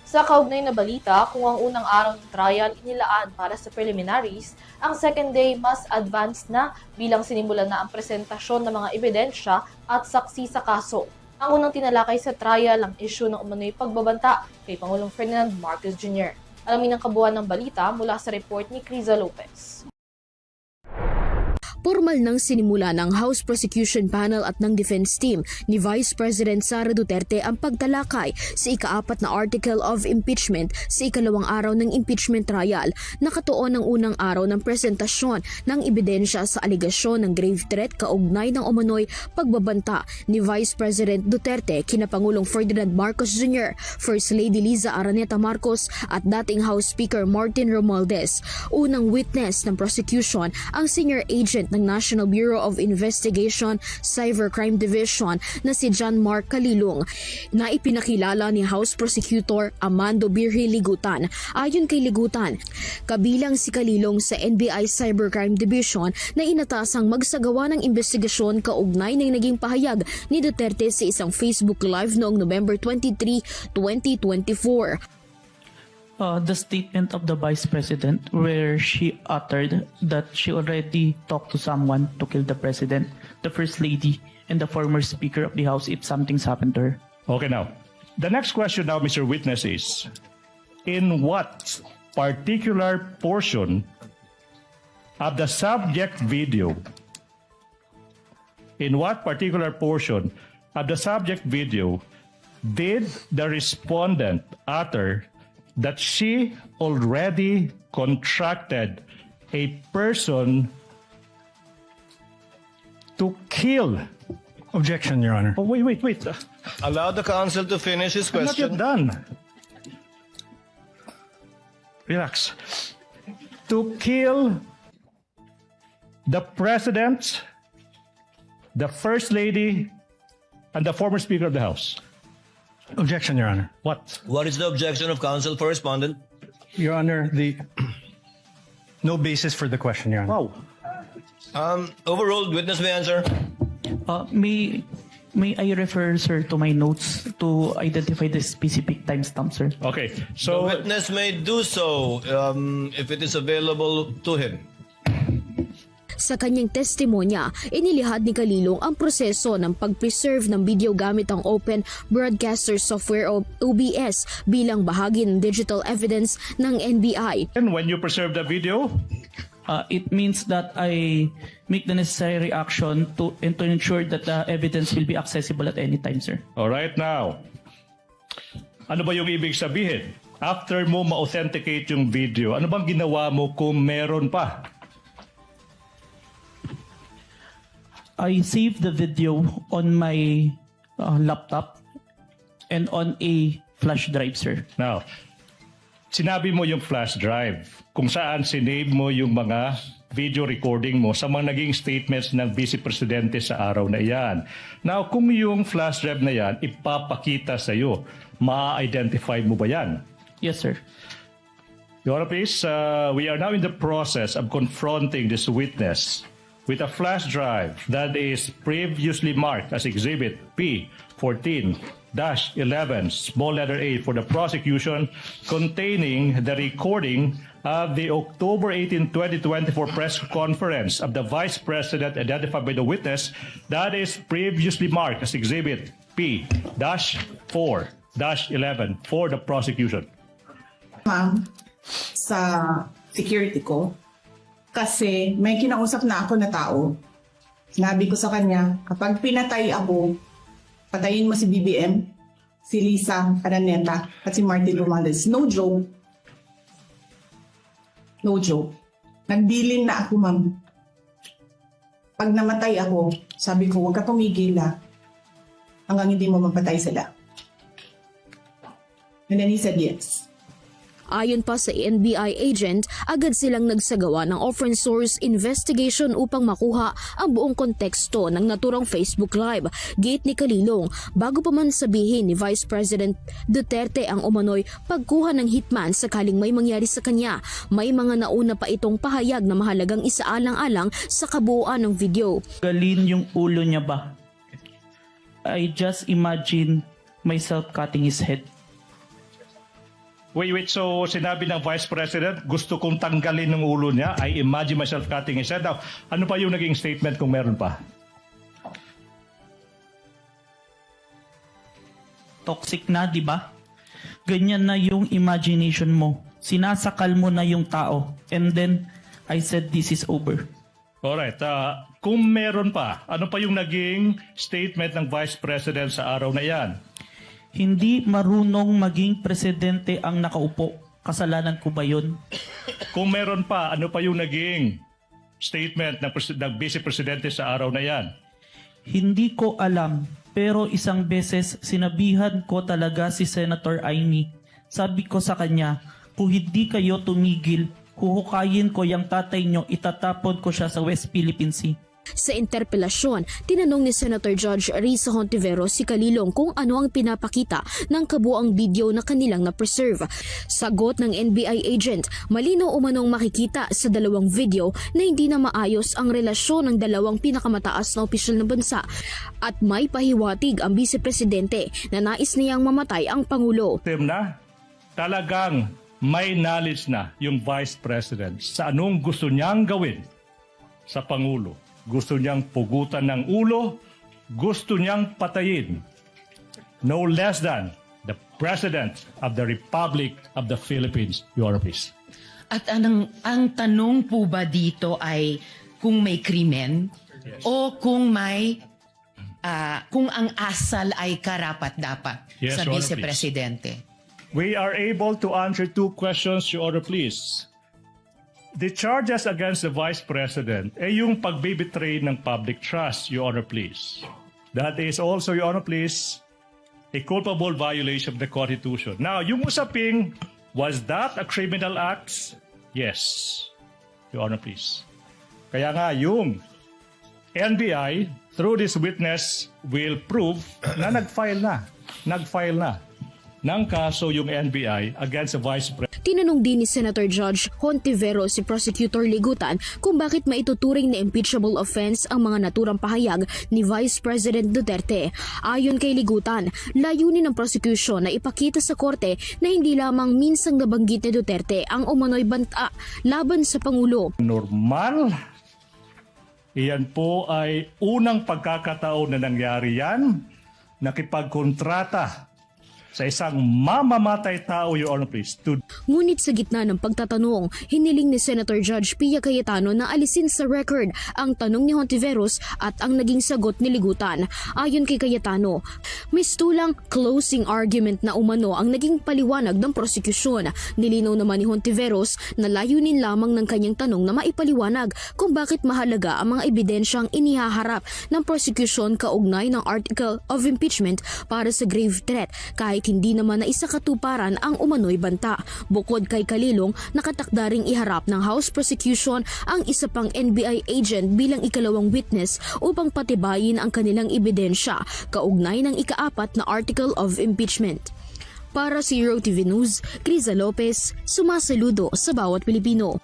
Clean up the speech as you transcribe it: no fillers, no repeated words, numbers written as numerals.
Sa kaugnay na balita, kung ang unang araw ng trial inilaan para sa preliminaries, ang second day mas advanced na bilang sinimulan na ang presentasyon ng mga ebidensya at saksi sa kaso. Ang unang tinalakay sa trial ang isyu ng umano'y pagbabanta kay Pangulong Ferdinand Marcos Jr. Alamin ang kabuuan ng balita mula sa report ni Criza Lopez. Formal nang sinimula ng House Prosecution Panel at ng Defense Team ni Vice President Sara Duterte ang pagtalakay sa ika-4 na Article of Impeachment sa ikalawang araw ng impeachment trial. Nakatuon ang unang araw ng presentasyon ng ebidensya sa aligasyon ng grave threat kaugnay ng umano'y pagbabanta ni Vice President Duterte kina Pangulong Ferdinand Marcos Jr., First Lady Liza Araneta Marcos at dating House Speaker Martin Romualdez. Unang witness ng prosecution ang senior agent ng National Bureau of Investigation Cybercrime Division na si John Mark Calilong na ipinakilala ni House Prosecutor Amando Birhi Ligutan. Ayon kay Ligutan, kabilang si Calilong sa NBI Cybercrime Division na inatasang magsagawa ng investigasyon kaugnay ng naging pahayag ni Duterte sa isang Facebook Live noong November 23, 2024. The statement of the Vice President where she uttered that she already talked to someone to kill the President, the First Lady, and the former Speaker of the House if something's happened to her. Okay, now, the next question now, Mr. Witness, is in what particular portion of the subject video, did the respondent utter that she already contracted a person to kill? Objection, Your Honor. Oh, wait. Allow the counsel to finish his I'm not yet question. done. Relax. To kill the President, the First Lady, and the former Speaker of the House. Objection, Your Honor. What? What is the objection of counsel for respondent? Your Honor, no basis for the question, Your Honor. Wow. Overruled. Witness may answer. May I refer, sir, to my notes to identify the specific timestamp, sir? Okay, The so witness may do so if it is available to him. Sa kanyang testimonya, inilihad ni Calilong ang proseso ng pag-preserve ng video gamit ang Open Broadcaster Software o OBS bilang bahagi ng digital evidence ng NBI. when you preserve the video, It means that I make the necessary action to ensure that the evidence will be accessible at any time, sir. all right now, ano ba yung ibig sabihin? After mo ma-authenticate yung video, ano bang ginawa mo kung meron pa? I saved the video on my laptop and on a flash drive, sir. Now, sinabi mo yung flash drive kung saan sinave mo yung mga video recording mo sa mga naging statements ng Vice Presidente sa araw na iyan. Now, kung yung flash drive na yan ipapakita sa iyo, ma-identify mo ba yan? Yes, sir. Your Honor, please, we are now in the process of confronting this witness with a flash drive that is previously marked as Exhibit P14-11, small letter A for the prosecution, containing the recording of the October 18, 2024 press conference of the Vice President identified by the witness that is previously marked as Exhibit P-4-11 for the prosecution. Ma'am, sa security ko, kasi may kinausap na ako na tao. Sinabi ko sa kanya, kapag pinatay ako, patayin mo si BBM, si Liza Araneta, at si Martin Romualdez. No joke. No joke. Nagbilin na ako, ma'am. Pag namatay ako, sabi ko, huwag ka tumigil hanggang hindi mo mapatay sila. And then he said yes. Ayon pa sa NBI agent, agad silang nagsagawa ng open source investigation upang makuha ang buong konteksto ng naturang Facebook Live. Gate ni Calilong, bago pa man sabihin ni Vice President Duterte ang umano'y pagkuha ng hitman sakaling may mangyari sa kanya, may mga nauna pa itong pahayag na mahalagang isaalang-alang sa kabuuan ng video. Galin yung ulo niya ba? I just imagine myself cutting his head. Wait. So, sinabi ng Vice President, gusto kong tanggalin ng ulo niya. I imagine myself cutting his head. Now, ano pa yung naging statement kung meron pa? Toxic na, di ba? Ganyan na yung imagination mo. Sinasakal mo na yung tao. And then, I said, this is over. Alright. Kung meron pa, ano pa yung naging statement ng Vice President sa araw na yan? Hindi marunong maging presidente ang nakaupo. Kasalanan ko ba yun? Kung meron pa, ano pa yung naging statement ng Vice Presidente sa araw na yan? Hindi ko alam. Pero isang beses sinabihan ko talaga si Senator Amy. Sabi ko sa kanya, kung hindi kayo tumigil, huhukayin ko yung tatay nyo, itatapon ko siya sa West Philippine Sea. Sa interpelasyon, tinanong ni Senator Judge Risa Hontiveros si Kalilong kung ano ang pinapakita ng kabuang video na kanilang na-preserve. Sagot ng NBI agent, malinaw umanong makikita sa dalawang video na hindi na maayos ang relasyon ng dalawang pinakamataas na opisyal ng bansa at may pahiwatig ang Vice Presidente na nais niyang mamatay ang Pangulo. Tim na, talagang may knowledge na yung Vice President sa anong gusto niyang gawin sa Pangulo. Gusto niyang pugutan ng ulo, gusto niyang patayin. No less than the President of the Republic of the Philippines, Your Honor, please. At ang tanong po ba dito ay kung may krimen o kung may kung ang asal ay karapat-dapat Yes, sa Your Honor, Vice please. Presidente? We are able to answer two questions, Your Honor, please. The charges against the Vice President ay yung pagbibetray ng public trust, Your Honor, please. That is also, Your Honor, please, a culpable violation of the Constitution. Now, yung usaping, was that a criminal act? Yes, Your Honor, please. Kaya nga, yung NBI, through this witness, will prove na nag-file na ng kaso yung NBI against the Vice President. Tinanong din ni Senator Judge Hontiveros si Prosecutor Ligutan kung bakit maituturing na impeachable offense ang mga naturang pahayag ni Vice President Duterte. Ayon kay Ligutan, layunin ng prosecution na ipakita sa korte na hindi lamang minsang nabanggit ni Duterte ang umano'y banta laban sa Pangulo. Normal. Iyan po ay unang pagkakataon na nangyari yan, nakipagkontrata sa isang mamamatay tao, Your Honor, please. Ngunit sa gitna ng pagtatanong, hiniling ni Senator Judge Pia Cayetano na alisin sa record ang tanong ni Hontiveros at ang naging sagot ni Ligutan. Ayon kay Cayetano, mistulang closing argument na umano ang naging paliwanag ng prosekusyon. Nilinaw naman ni Hontiveros na layunin lamang ng kanyang tanong na maipaliwanag kung bakit mahalaga ang mga ebidensyang inihaharap ng prosekusyon kaugnay ng article of impeachment para sa grave threat kahit hindi naman na isakatuparan ang umano'y banta. Bukod kay Kalilong, nakatakda ring iharap ng House Prosecution ang isa pang NBI agent bilang ikalawang witness upang patibayin ang kanilang ebidensya kaugnay ng ikaapat na article of impeachment. Para sa Euro TV News, Criza Lopez, sumasaludo sa bawat Pilipino.